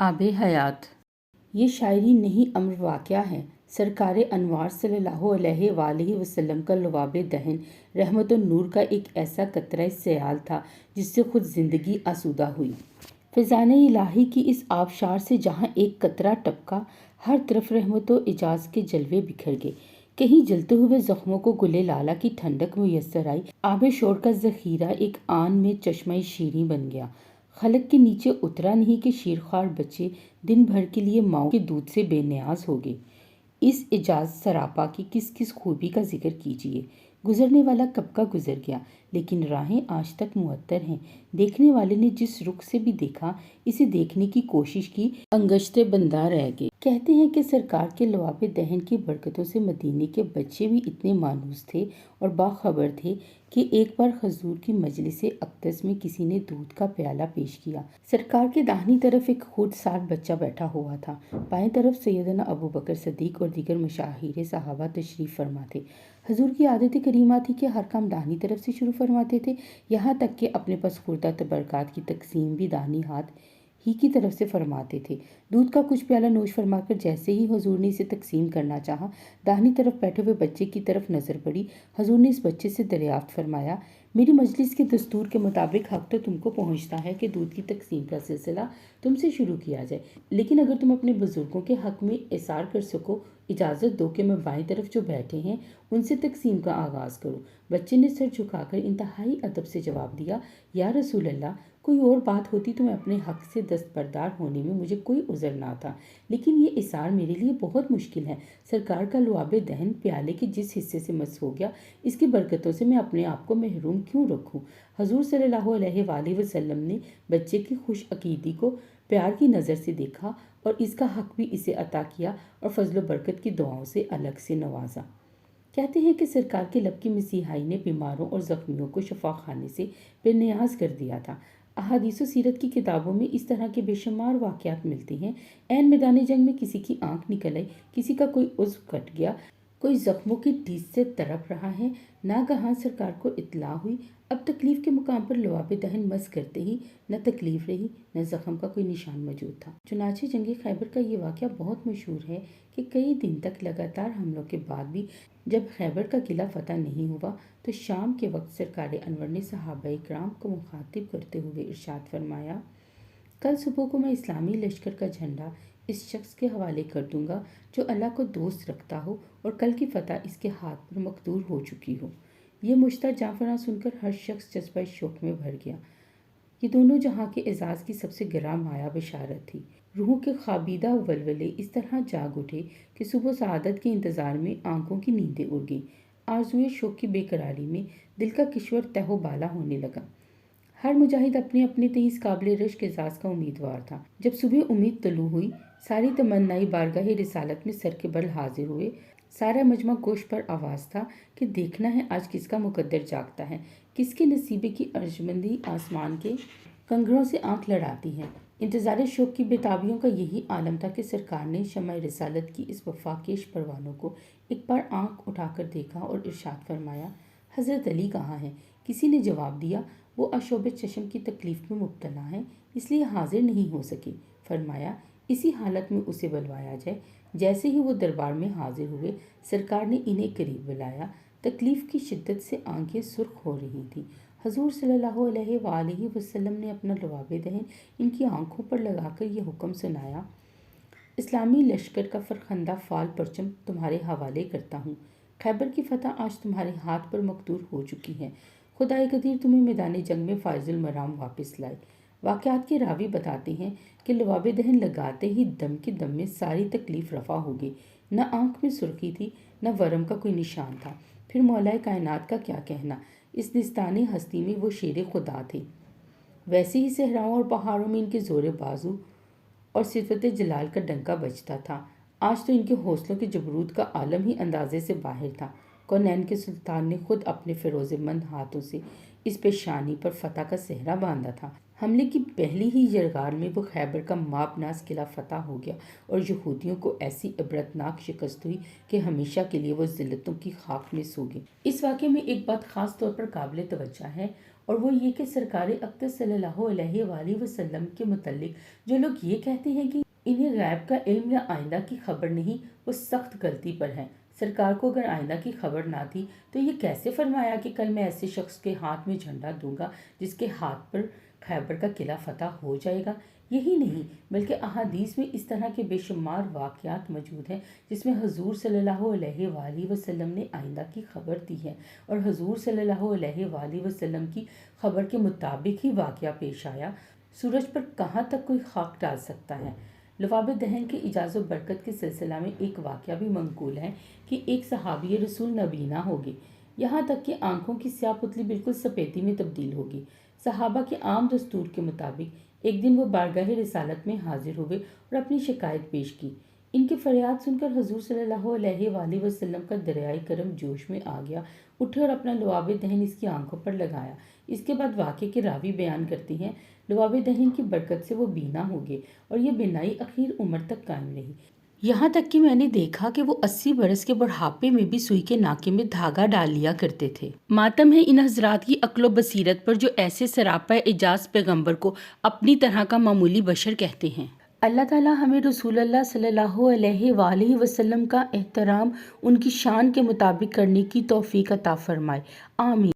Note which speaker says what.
Speaker 1: آب حیات۔ یہ شاعری نہیں امر واقعہ ہے۔ سرکار انوار صلی اللہ علیہ وآلہ وسلم کا لعاب دہن رحمت و نور کا ایک ایسا قطرہ سیال تھا جس سے خود زندگی آسودہ ہوئی۔ فیضان الہی کی اس آبشار سے جہاں ایک قطرہ ٹپکا، ہر طرف رحمت و اعجاز کے جلوے بکھر گئے۔ کہیں جلتے ہوئے زخموں کو گلے لالہ کی ٹھنڈک میسر آئی، آب شور کا ذخیرہ ایک آن میں چشمہ شیریں بن گیا۔ خلق کے نیچے اترا نہیں کہ شیرخوار بچے دن بھر کے لیے ماؤں کے دودھ سے بے نیاز ہو گئے۔ اس اعجاز سراپا کی کس کس خوبی کا ذکر کیجیے۔ گزرنے والا کب کا گزر گیا، لیکن راہیں آج تک معطر ہیں۔ دیکھنے والے نے جس رخ سے بھی دیکھا، اسے دیکھنے کی کوشش کی، انگشتے بندہ رہ گئے۔ کہتے ہیں کہ سرکار کے لعاب دہن کی برکتوں سے مدینے کے بچے بھی اتنے مانوس تھے اور باخبر تھے کہ ایک بار حضور کی مجلس اقدس میں کسی نے دودھ کا پیالہ پیش کیا۔ سرکار کے داہنی طرف ایک خردسال بچہ بیٹھا ہوا تھا، بائیں طرف سیدنا ابوبکر صدیق اور دیگر مشاہیر صحابہ تشریف فرما تھے۔ حضور کی عادت کریمہ تھی کہ ہر کام داہنی طرف سے شروع فرماتے تھے، یہاں تک کہ اپنے پاس خوردہ برکات کی تقسیم بھی داہنی ہاتھ ہی کی طرف سے فرماتے تھے۔ دودھ کا کچھ پیالہ نوش فرما کر جیسے ہی حضور نے اسے تقسیم کرنا چاہا، داہنی طرف بیٹھے ہوئے بچے کی طرف نظر پڑی۔ حضور نے اس بچے سے دریافت فرمایا، میری مجلس کے دستور کے مطابق حق تو تم کو پہنچتا ہے کہ دودھ کی تقسیم کا سلسلہ تم سے شروع کیا جائے، لیکن اگر تم اپنے بزرگوں کے حق میں اثار کر سکو، اجازت دو کہ میں بائیں طرف جو بیٹھے ہیں ان سے تقسیم کا آغاز کروں۔ بچے نے سر جھکا کر انتہائی ادب سے جواب دیا، یا رسول اللہ، کوئی اور بات ہوتی تو میں اپنے حق سے دستبردار ہونے میں مجھے کوئی عذر نہ تھا، لیکن یہ اثار میرے لیے بہت مشکل ہے۔ سرکار کا لعاب دہن پیالے کے جس حصے سے مس ہو گیا، اس کی برکتوں سے میں اپنے آپ کو محروم کیوں رکھوں؟ حضور صلی اللہ علیہ وآلہ وسلم نے بچے کی خوش عقیدی کو پیار کی نظر سے دیکھا اور اس کا حق بھی اسے عطا کیا اور فضل و برکت کی دعاؤں سے الگ سے نوازا۔ کہتے ہیں کہ سرکار کے لب کی مسیحائی نے بیماروں اور زخمیوں کو شفا خانے سے بے نیاز کر دیا تھا۔ احادیث و سیرت کی کتابوں میں اس طرح کے بے شمار واقعات ملتے ہیں۔ عین میدان جنگ میں کسی کی آنکھ نکل آئی، کسی کا کوئی عضو کٹ گیا، کوئی زخموں کی ٹیس سے تڑپ رہا ہے، ناگہاں سرکار کو اطلاع ہوئی، اب تکلیف کے مقام پر لعاب دہن مس کرتے ہی نہ تکلیف رہی، نہ زخم کا کوئی نشان موجود تھا۔ چنانچہ جنگ خیبر کا یہ واقعہ بہت مشہور ہے کہ کئی دن تک لگاتار حملوں کے بعد بھی جب خیبر کا قلعہ فتح نہیں ہوا تو شام کے وقت سرکار انور نے صحابہ کرام کو مخاطب کرتے ہوئے ارشاد فرمایا، کل صبح کو میں اسلامی لشکر کا جھنڈا اس شخص کے حوالے کر دوں گا جو اللہ کو دوست رکھتا ہو اور کل کی فتح اس کے ہاتھ پر مقدور ہو چکی ہو۔ یہ مشتاق جانفراں سن کر ہر شخص جذبہ شوق میں بھر گیا۔ یہ دونوں جہاں کے اعزاز کی سب سے گراں مایہ بشارت تھی۔ روحوں کے خوابیدہ ولولے اس طرح جاگ اٹھے کہ صبح سعادت کے انتظار میں آنکھوں کی نیندیں اڑ گئیں۔ آرزوئے شوق کی بے قراری میں دل کا کشور تہ و بالا ہونے لگا۔ ہر مجاہد اپنے اپنے تئیں اس قابل رشک اعزاز کا امیدوار تھا۔ جب صبح امید طلوع ہوئی، ساری تمنائی بارگاہ رسالت میں سر کے بل حاضر ہوئے۔ سارا مجمع گوش پر آواز تھا کہ دیکھنا ہے آج کس کا مقدر جاگتا ہے، کس کے نصیبے کی ارجمندی آسمان کے کنگروں سے آنکھ لڑاتی ہے۔ انتظار شوق کی بےتابیوں کا یہی عالم تھا کہ سرکار نے شمع رسالت کی اس وفاکیش پروانوں کو ایک بار آنکھ اٹھا کر دیکھا اور ارشاد فرمایا، حضرت علی کہاں ہیں؟ کسی نے جواب دیا، وہ آشوب چشم کی تکلیف میں مبتلا ہیں، اس لیے حاضر نہیں ہو سکے۔ فرمایا، اسی حالت میں اسے بلوایا جائے۔ جیسے ہی وہ دربار میں حاضر ہوئے، سرکار نے انہیں قریب بلایا۔ تکلیف کی شدت سے آنکھیں سرخ ہو رہی تھیں۔ حضور صلی اللہ علیہ وآلہ وسلم نے اپنا لعاب دہن ان کی آنکھوں پر لگا کر یہ حکم سنایا، اسلامی لشکر کا فرخندہ فال پرچم تمہارے حوالے کرتا ہوں۔ خیبر کی فتح آج تمہارے ہاتھ پر مقدور ہو چکی ہے۔ خدائے قدیر تمہیں میدان جنگ میں فائز المرام واپس لائے۔ واقعات کے راوی بتاتے ہیں کہ لعاب دہن لگاتے ہی دم کے دم میں ساری تکلیف رفع ہو گئی، نہ آنکھ میں سرخی تھی، نہ ورم کا کوئی نشان تھا۔ پھر مولا کائنات کا کیا کہنا، اس دستان ہستی میں وہ شیر خدا تھے۔ ویسے ہی صحراؤں اور پہاڑوں میں ان کے زور بازو اور صفت جلال کا ڈنکا بجتا تھا۔ آج تو ان کے حوصلوں کے جبروت کا عالم ہی اندازے سے باہر تھا۔ کونین کے سلطان نے خود اپنے فیروز مند ہاتھوں سے اس پیشانی پر فتح کا صحرا باندھا تھا۔ حملے کی پہلی ہی یرغال میں وہ خیبر کا ماب ناز قلعہ فتح ہو گیا اور یہودیوں کو ایسی عبرتناک شکست ہوئی کہ ہمیشہ کے لیے وہ ذلتوں کی خاک میں سو گئے۔ اس واقعے میں ایک بات خاص طور پر قابل توجہ ہے اور وہ یہ کہ سرکار اقدس صلی اللہ علیہ وآلہ وسلم کے متعلق جو لوگ یہ کہتے ہیں کہ انہیں غیب کا علم یا آئندہ کی خبر نہیں، وہ سخت غلطی پر ہیں۔ سرکار کو اگر آئندہ کی خبر نہ تھی تو یہ کیسے فرمایا کہ کل میں ایسے شخص کے ہاتھ میں جھنڈا دوں گا جس کے ہاتھ پر خیبر کا قلعہ فتح ہو جائے گا؟ یہی نہیں بلکہ احادیث میں اس طرح کے بے شمار واقعات موجود ہیں جس میں حضور صلی اللہ علیہ وآلہ وسلم نے آئندہ کی خبر دی ہے، اور حضور صلی اللہ علیہ وآلہ وسلم کی خبر کے مطابق ہی واقعہ پیش آیا۔ سورج پر کہاں تک کوئی خاک ڈال سکتا ہے؟ لباب دہن کے اعجاز و برکت کے سلسلہ میں ایک واقعہ بھی منقول ہے کہ ایک صحابی رسول نبینا ہوگی، یہاں تک کہ آنکھوں کی سیاہ پتلی بالکل سفیدی میں تبدیل ہوگی۔ صحابہ کے عام دستور کے مطابق ایک دن وہ بارگاہ رسالت میں حاضر ہوئے اور اپنی شکایت پیش کی۔ ان کی فریاد سن کر حضور صلی اللہ علیہ وآلہ وسلم کا دریائے کرم جوش میں آ گیا، اٹھے اور اپنا لباب دہن اس کی آنکھوں پر لگایا۔ اس کے بعد واقعے کے راوی بیان کرتی ہیں، لباب دہن کی برکت سے وہ بینا ہو گئے اور یہ بینائی اخیر عمر تک قائم رہی، یہاں تک کہ میں نے دیکھا کہ وہ 80 برس کے بڑھاپے میں بھی سوئی کے ناکے میں دھاگا ڈال لیا کرتے تھے۔ ماتم ہے ان حضرات کی عقل و بصیرت پر جو ایسے سراپا اعجاز پیغمبر کو اپنی طرح کا معمولی بشر کہتے ہیں۔ اللہ تعالیٰ ہمیں رسول اللہ صلی اللہ علیہ وآلہ وسلم کا احترام ان کی شان کے مطابق کرنے کی توفیق عطا فرمائے، آمین۔